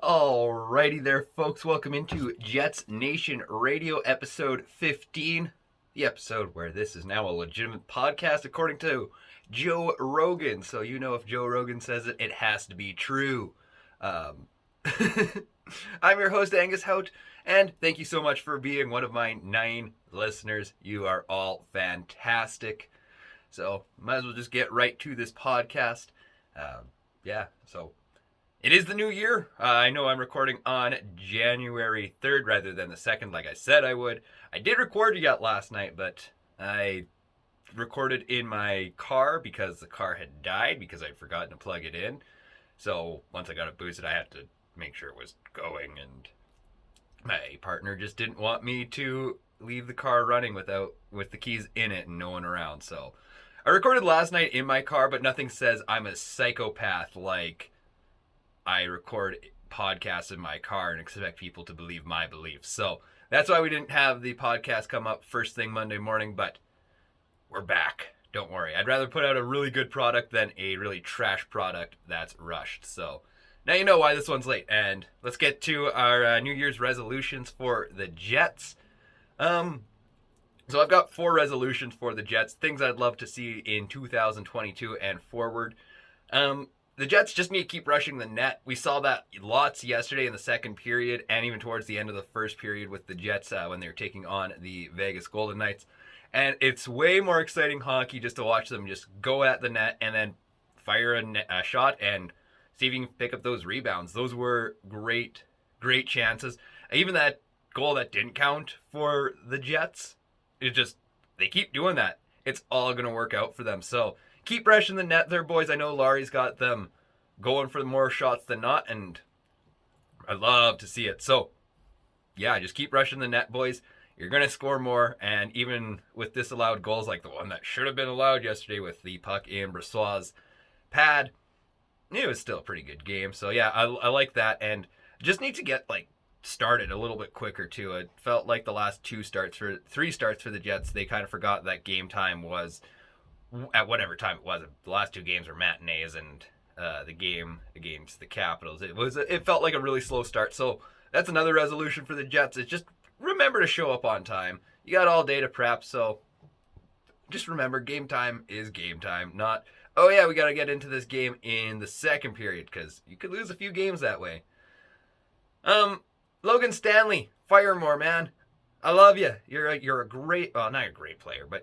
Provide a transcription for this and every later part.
Alrighty there, folks. Welcome into Jets Nation Radio, episode 15. The episode where this is now a legitimate podcast according to Joe Rogan. So you know if Joe Rogan says it, it has to be true. Um, I'm your host, Angus Hout, and thank you so much for being one of my 9 listeners. You are all fantastic. So might as well just get right to this podcast. So it is the new year. I know I'm recording on January 3rd rather than the 2nd, like I said I would. I did record yet last night, but I recorded in my car because the car had died because I'd forgotten to plug it in. So once I got it boosted, I had to make sure it was going, and my partner just didn't want me to leave the car running with the keys in it and no one around. So I recorded last night in my car, but nothing says I'm a psychopath like I record podcasts in my car and expect people to believe my beliefs. So that's why we didn't have the podcast come up first thing Monday morning, but we're back. Don't worry. I'd rather put out a really good product than a really trash product that's rushed. So now you know why this one's late. And let's get to our New Year's resolutions for the Jets. So I've got 4 resolutions for the Jets, things I'd love to see in 2022 and forward. The Jets just need to keep rushing the net. We saw that lots yesterday in the second period and even towards the end of the first period with the Jets when they were taking on the Vegas Golden Knights. And it's way more exciting hockey just to watch them just go at the net and then fire a shot and see if you can pick up those rebounds. Those were great chances. Even that goal that didn't count for the Jets, they keep doing that. It's all going to work out for them. So keep rushing the net there, boys. I know Laurie's got them going for more shots than not, and I love to see it. So, yeah, just keep rushing the net, boys. You're going to score more, and even with disallowed goals like the one that should have been allowed yesterday with the puck in Brossoit's pad, it was still a pretty good game. So, yeah, I like that, and just need to get, started a little bit quicker, too. It felt like the last 3 starts for the Jets, they kind of forgot that game time was at whatever time it was. The last 2 games were matinees, and the game against the Capitals, it felt like a really slow start. So that's another resolution for the Jets. It's just remember to show up on time. You got all day to prep, so just remember game time is game time, not, oh yeah, we got to get into this game in the second period, because you could lose a few games that way. Logan Stanley, fire more, man. I love you. You're a great, well, not a great player, but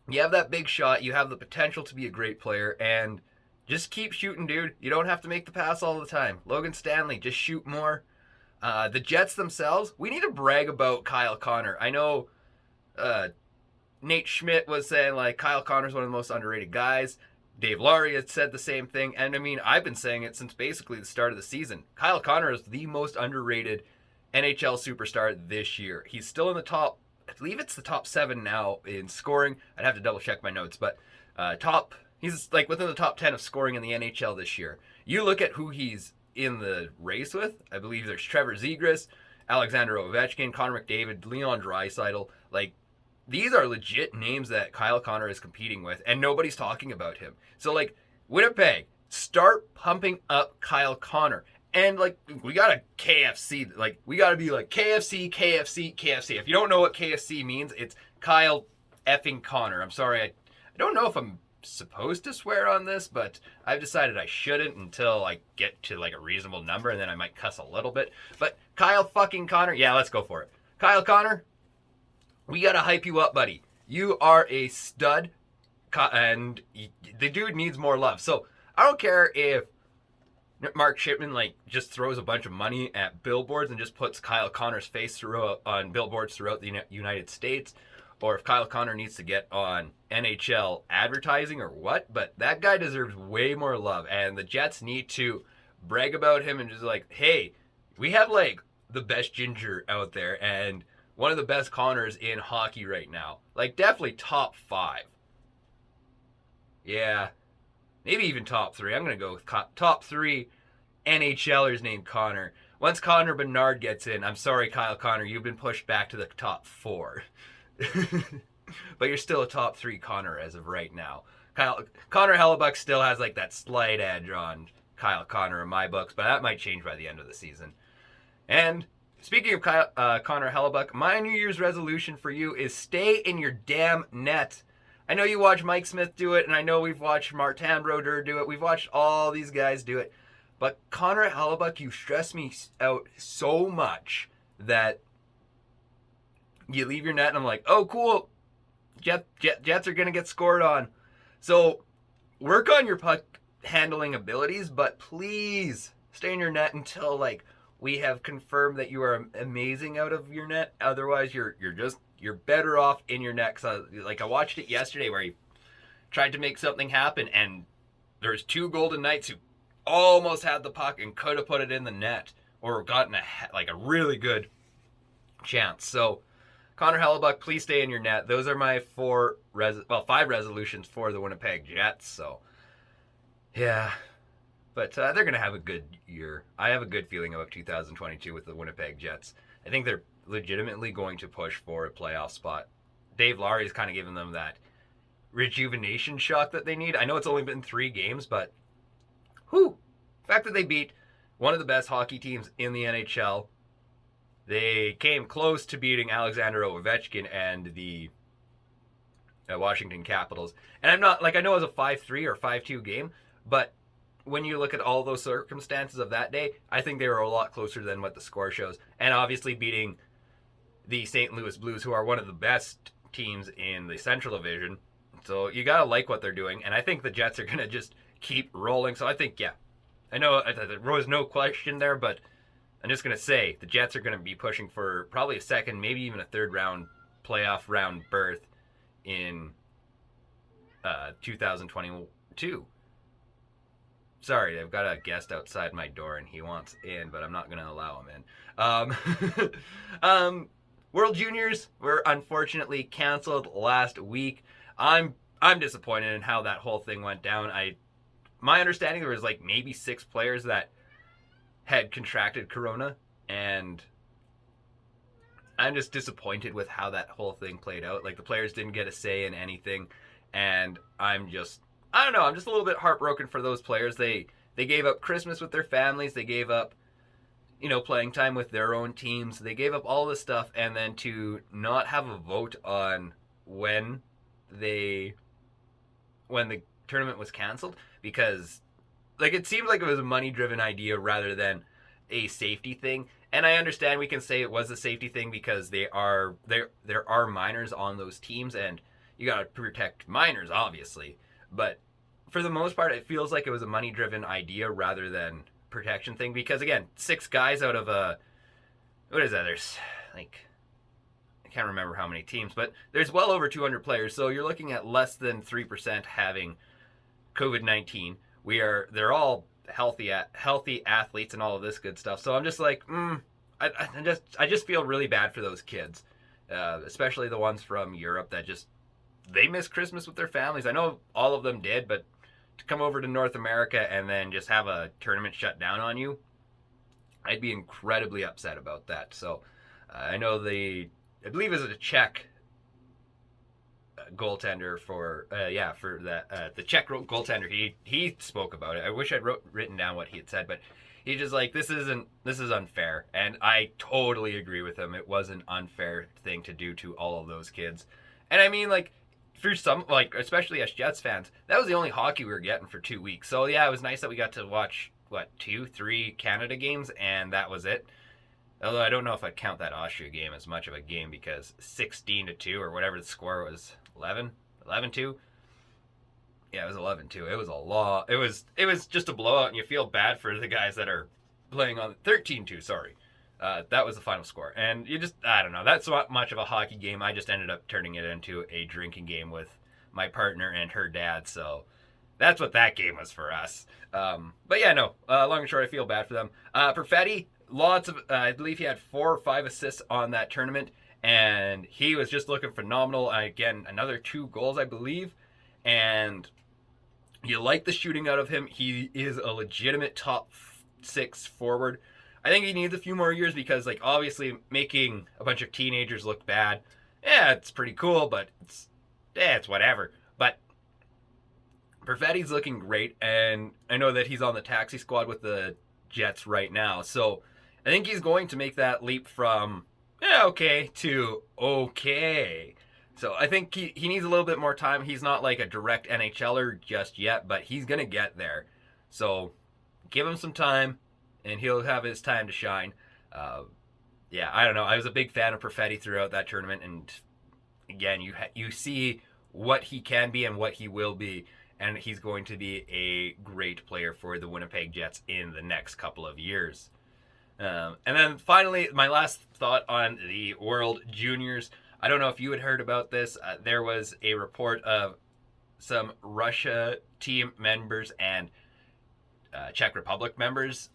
you have that big shot. You have the potential to be a great player, and just keep shooting, dude. You don't have to make the pass all the time. Logan Stanley, just shoot more. The Jets themselves, we need to brag about Kyle Connor. I know Nate Schmidt was saying, Kyle Connor's one of the most underrated guys. Dave Laurie had said the same thing, and I mean, I've been saying it since basically the start of the season. Kyle Connor is the most underrated NHL superstar this year. He's still in the top, I believe it's the top 7 now in scoring. I'd have to double check my notes, but he's within the top 10 of scoring in the NHL this year. You look at who he's in the race with. I believe there's Trevor Zegras, Alexander Ovechkin, Connor McDavid, Leon Draisaitl. These are legit names that Kyle Connor is competing with, and nobody's talking about him. So Winnipeg, start pumping up Kyle Connor. And, we got a KFC. We got to be KFC, KFC, KFC. If you don't know what KFC means, it's Kyle effing Connor. I'm sorry. I don't know if I'm supposed to swear on this, but I've decided I shouldn't until I get to, a reasonable number, and then I might cuss a little bit. But Kyle fucking Connor, yeah, let's go for it. Kyle Connor, we got to hype you up, buddy. You are a stud, and the dude needs more love. So I don't care if Mark Shipman just throws a bunch of money at billboards and just puts Kyle Connor's face on billboards throughout the United States, or if Kyle Connor needs to get on NHL advertising or what, but that guy deserves way more love, and the Jets need to brag about him and just hey, we have the best ginger out there and one of the best Connors in hockey right now. Definitely top 5. Yeah, maybe even top 3. I'm going to go with top 3 NHLers named Connor. Once Connor Bedard gets in, I'm sorry, Kyle Connor, you've been pushed back to the top 4. But you're still a top 3 Connor as of right now. Connor Hellebuyck still has that slight edge on Kyle Connor in my books, but that might change by the end of the season. And speaking of Connor Hellebuyck, my New Year's resolution for you is stay in your damn net. I know you watch Mike Smith do it, and I know we've watched Martin Brodeur do it. We've watched all these guys do it. But Connor Hellebuyck, you stress me out so much that you leave your net, and I'm like, oh, cool. Jets are going to get scored on. So work on your puck handling abilities, but please stay in your net until, like, we have confirmed that you are amazing out of your net. Otherwise, you're better off in your net. Cause I watched it yesterday where he tried to make something happen, and there's two Golden Knights who almost had the puck and could have put it in the net or gotten a really good chance. So, Connor Hellebuyck, please stay in your net. Those are my 5 resolutions for the Winnipeg Jets. So, yeah. But they're going to have a good year. I have a good feeling about 2022 with the Winnipeg Jets. I think they're legitimately going to push for a playoff spot. Dave Laury's kind of given them that rejuvenation shot that they need. I know it's only been 3 games, but the fact that they beat one of the best hockey teams in the NHL, they came close to beating Alexander Ovechkin and the Washington Capitals. And I'm not, I know it was a 5-3 or 5-2 game, but when you look at all those circumstances of that day, I think they were a lot closer than what the score shows. And obviously beating the St. Louis Blues, who are one of the best teams in the Central Division. So you got to like what they're doing. And I think the Jets are going to just keep rolling. So I think, I know there was no question there, but I'm just going to say the Jets are going to be pushing for probably a second, maybe even a third round playoff round berth in 2022. Sorry, I've got a guest outside my door and he wants in, but I'm not going to allow him in. World Juniors were unfortunately canceled last week. I'm disappointed in how that whole thing went down. My understanding, there was maybe 6 players that had contracted corona, and I'm just disappointed with how that whole thing played out. The players didn't get a say in anything, and I don't know, I'm just a little bit heartbroken for those players. They gave up Christmas with their families, they gave up playing time with their own teams, they gave up all this stuff, and then to not have a vote on when the tournament was canceled, because it seemed like it was a money-driven idea rather than a safety thing. And I understand we can say it was a safety thing because there are minors on those teams, and you got to protect minors, obviously. But for the most part, it feels like it was a money-driven idea rather than protection thing. Because, again, 6 guys out of what is that? There's, I can't remember how many teams, but there's well over 200 players. So you're looking at less than 3% having COVID-19. They're all healthy athletes and all of this good stuff. So I'm just I just feel really bad for those kids, especially the ones from Europe that they miss Christmas with their families. I know all of them did, but to come over to North America and then just have a tournament shut down on you, I'd be incredibly upset about that. So I know I believe it was a Czech goaltender for that the Czech goaltender. He spoke about it. I wish I'd written down what he had said, but he just this is unfair, and I totally agree with him. It was an unfair thing to do to all of those kids, and I mean for some, especially as Jets fans, that was the only hockey we were getting for 2 weeks. So yeah, it was nice that we got to watch 2-3 Canada games, and that was it. Although I don't know if I'd count that Austria game as much of a game, because 16-2 or whatever the score was, 11-2. Yeah, it was 11-2. It was a lot. It was just a blowout, and you feel bad for the guys that are playing on 13-2. Sorry. That was the final score. And I don't know. That's not much of a hockey game. I just ended up turning it into a drinking game with my partner and her dad. So that's what that game was for us. But yeah, no. Long and short, I feel bad for them. Perfetti, lots of, I believe he had 4 or 5 assists on that tournament. And he was just looking phenomenal. Again, another 2 goals, I believe. And you like the shooting out of him. He is a legitimate top 6 forward. I think he needs a few more years because, obviously making a bunch of teenagers look bad, it's pretty cool, but it's whatever. But Perfetti's looking great, and I know that he's on the taxi squad with the Jets right now. So I think he's going to make that leap from okay to okay. So I think he needs a little bit more time. He's not like a direct NHLer just yet, but he's going to get there. So give him some time, and he'll have his time to shine. Yeah, I don't know. I was a big fan of Perfetti throughout that tournament, and again, you see what he can be and what he will be, and he's going to be a great player for the Winnipeg Jets in the next couple of years. And then finally, my last thought on the World Juniors. I don't know if you had heard about this. There was a report of some Russia team members and Czech Republic members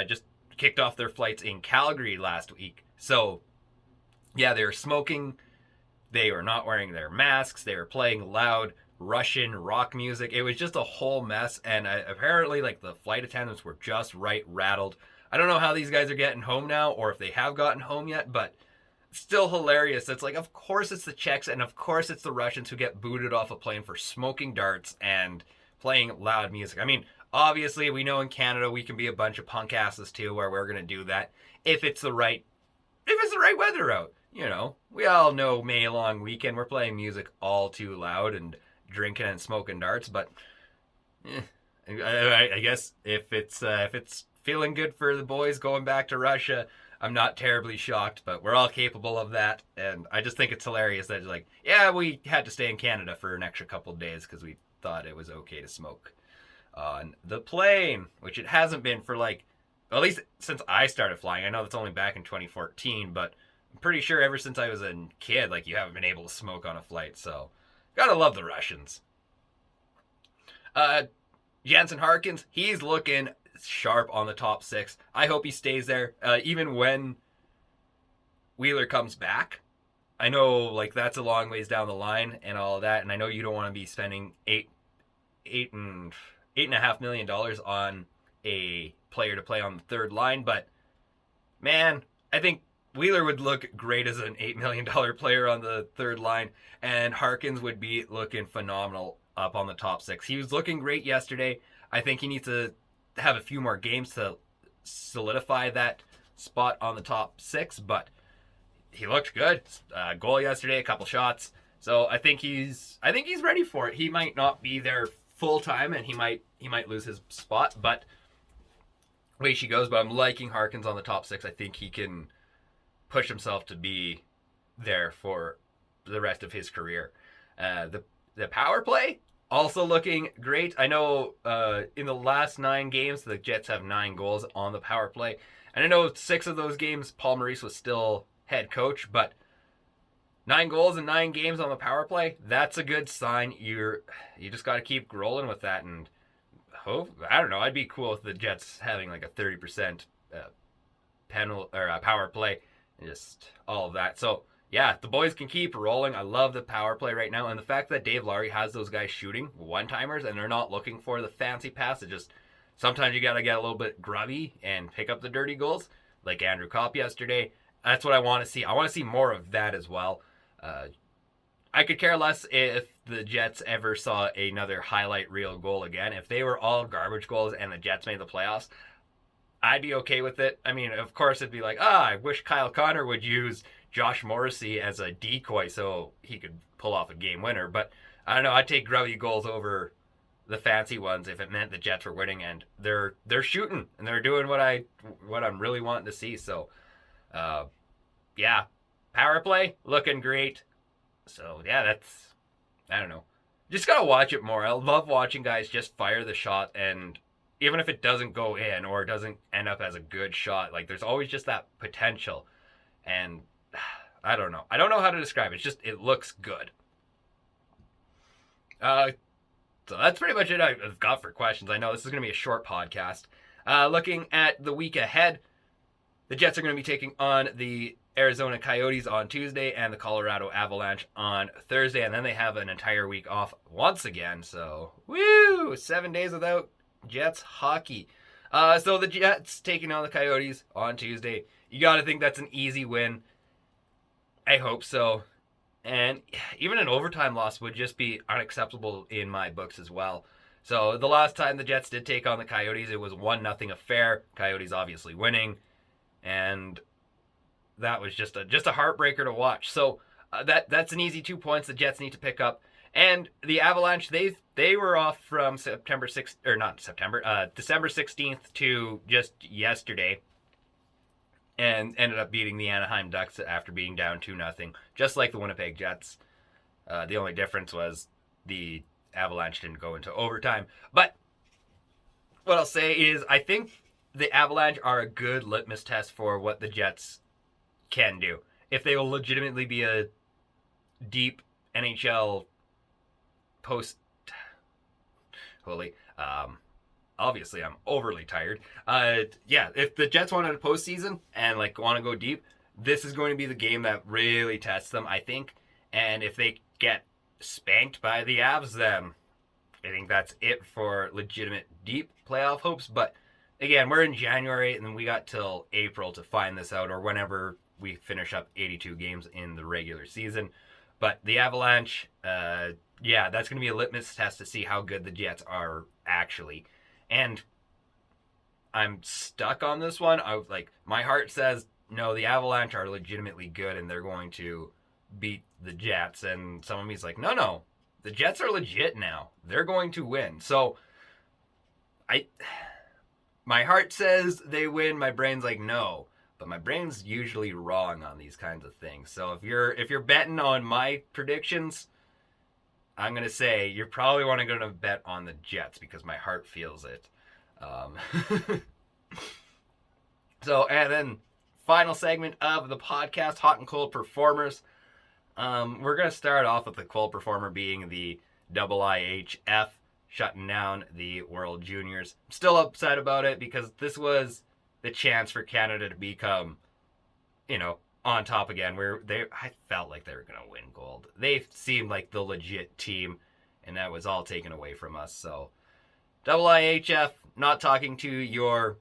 just kicked off their flights in Calgary last week. So, yeah, they were smoking. They were not wearing their masks. They were playing loud Russian rock music. It was just a whole mess. And apparently, like, the flight attendants were just right rattled. I don't know how these guys are getting home now or if they have gotten home yet, but still hilarious. It's like, of course it's the Czechs and of course it's the Russians who get booted off a plane for smoking darts and playing loud music. I mean, obviously we know in Canada we can be a bunch of punk asses too, where we're going to do that if it's the right weather out. You know, we all know May long weekend, we're playing music all too loud and drinking and smoking darts, but I guess if it's feeling good for the boys going back to Russia, I'm not terribly shocked, but we're all capable of that, and I just think it's hilarious that, like, yeah, we had to stay in Canada for an extra couple of days because we thought it was okay to smoke on the plane, which it hasn't been for, like, at least since I started flying. I know that's only back in 2014, but I'm pretty sure ever since I was a kid, like, you haven't been able to smoke on a flight, so gotta love the Russians. Jansen Harkins, he's looking sharp on the top six. I hope he stays there, even when Wheeler comes back. I know, like, that's a long ways down the line and all of that, and I know you don't want to be spending $8.5 million on a player to play on the third line, but man, I think Wheeler would look great as an $8 million player on the third line, and Harkins would be looking phenomenal up on the top six. He was looking great yesterday. I think he needs to have a few more games to solidify that spot on the top six, but he looked good. Goal yesterday, a couple shots. So I think he's ready for it. He might not be there full time, and he might lose his spot, but way she goes. But I'm liking Harkins on the top six. I think he can push himself to be there for the rest of his career. The power play also looking great. I know in the last 9 games, the Jets have 9 goals on the power play. And I know 6 of those games, Paul Maurice was still head coach, but 9 goals in 9 games on the power play, that's a good sign. You just got to keep rolling with that. And I don't know, I'd be cool with the Jets having like a 30% power play and just all of that. So, yeah, the boys can keep rolling. I love the power play right now. And the fact that Dave Laurie has those guys shooting one-timers and they're not looking for the fancy pass. It just, sometimes you got to get a little bit grubby and pick up the dirty goals, like Andrew Kopp yesterday. That's what I want to see. I want to see more of that as well. I could care less if the Jets ever saw another highlight reel goal again. If they were all garbage goals and the Jets made the playoffs, I'd be okay with it. I mean, of course, it'd be like, I wish Kyle Connor would use Josh Morrissey as a decoy so he could pull off a game winner. But I don't know, I'd take grubby goals over the fancy ones if it meant the Jets were winning, and they're shooting and they're doing what I'm really wanting to see. So, yeah, power play looking great. So yeah, I don't know. Just gotta watch it more. I love watching guys just fire the shot, and even if it doesn't go in or it doesn't end up as a good shot, like there's always just that potential. And I don't know. I don't know how to describe it. It's just, it looks good. So that's pretty much it I've got for questions. I know this is going to be a short podcast. Looking at the week ahead, the Jets are going to be taking on the Arizona Coyotes on Tuesday and the Colorado Avalanche on Thursday. And then they have an entire week off once again. So, woo! 7 days without Jets hockey. So the Jets taking on the Coyotes on Tuesday. You got to think that's an easy win. I hope so. And even an overtime loss would just be unacceptable in my books as well. So the last time the Jets did take on the Coyotes, it was 1-0 affair. Coyotes obviously winning, and that was just a heartbreaker to watch. So that's an easy 2 points the Jets need to pick up. And the Avalanche, they were off from December 16th to just yesterday, and ended up beating the Anaheim Ducks after being down 2-0, just like the Winnipeg Jets. The only difference was the Avalanche didn't go into overtime. But what I'll say is I think the Avalanche are a good litmus test for what the Jets can do. If they will legitimately be a deep NHL post... obviously I'm overly tired. If the Jets want a postseason and want to go deep, this is going to be the game that really tests them, I think. And if they get spanked by the Avs, then I think that's it for legitimate deep playoff hopes. But again, we're in January, and then we got till April to find this out, or whenever we finish up 82 games in the regular season. But the Avalanche, that's going to be a litmus test to see how good the Jets are actually. And I'm stuck on this one. My heart says, no, the Avalanche are legitimately good, and they're going to beat the Jets. And some of me's like, no, the Jets are legit now. They're going to win. So my heart says they win. My brain's like, no. But my brain's usually wrong on these kinds of things. So if you're betting on my predictions, I'm going to say you're probably going to bet on the Jets because my heart feels it. So, and then final segment of the podcast, Hot and Cold Performers. We're going to start off with the cold performer being the IIHF shutting down the World Juniors. I'm still upset about it because this was the chance for Canada to become, on top again. I felt like they were going to win gold. They seemed like the legit team, and that was all taken away from us. So, IIHF, not talking to your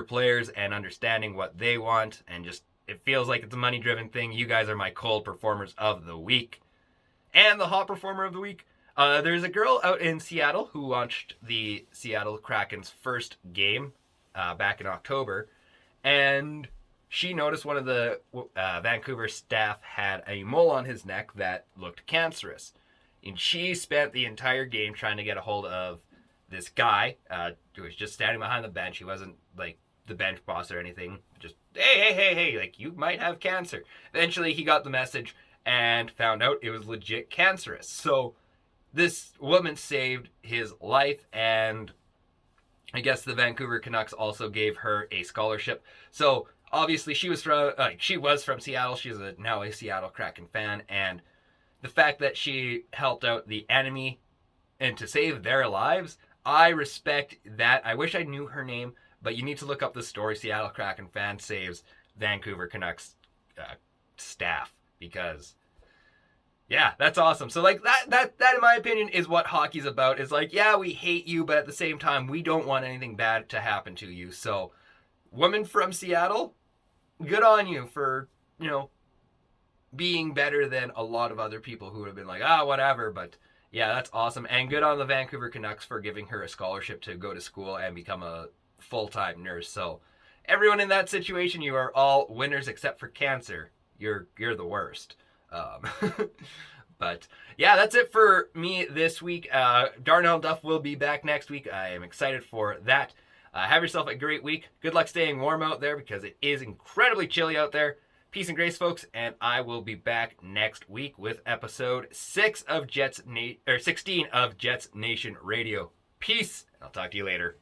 players and understanding what they want, and just it feels like it's a money-driven thing. You guys are my cold performers of the week. And the hot performer of the week, there's a girl out in Seattle who watched the Seattle Kraken's first game back in October, and she noticed one of the Vancouver staff had a mole on his neck that looked cancerous. And she spent the entire game trying to get a hold of this guy who was just standing behind the bench. He wasn't the bench boss or anything. Just, hey, you might have cancer. Eventually he got the message and found out it was legit cancerous. So this woman saved his life, and I guess the Vancouver Canucks also gave her a scholarship. So obviously she was from Seattle. She's now a Seattle Kraken fan, and the fact that she helped out the enemy and to save their lives, I respect that. I wish I knew her name, but you need to look up the story. Seattle Kraken fan saves Vancouver Canucks staff, because that's awesome. So that in my opinion is what hockey's about. Is we hate you, but at the same time we don't want anything bad to happen to you. So woman from Seattle, good on you for being better than a lot of other people who would have been like, whatever. But yeah, that's awesome. And good on the Vancouver Canucks for giving her a scholarship to go to school and become a full-time nurse. So everyone in that situation, you are all winners except for cancer. You're the worst. But yeah, that's it for me this week. Darnell Duff will be back next week. I am excited for that. Have yourself a great week. Good luck staying warm out there because it is incredibly chilly out there. Peace and grace, folks, and I will be back next week with episode 16 of Jets Nation Radio. Peace, and I'll talk to you later.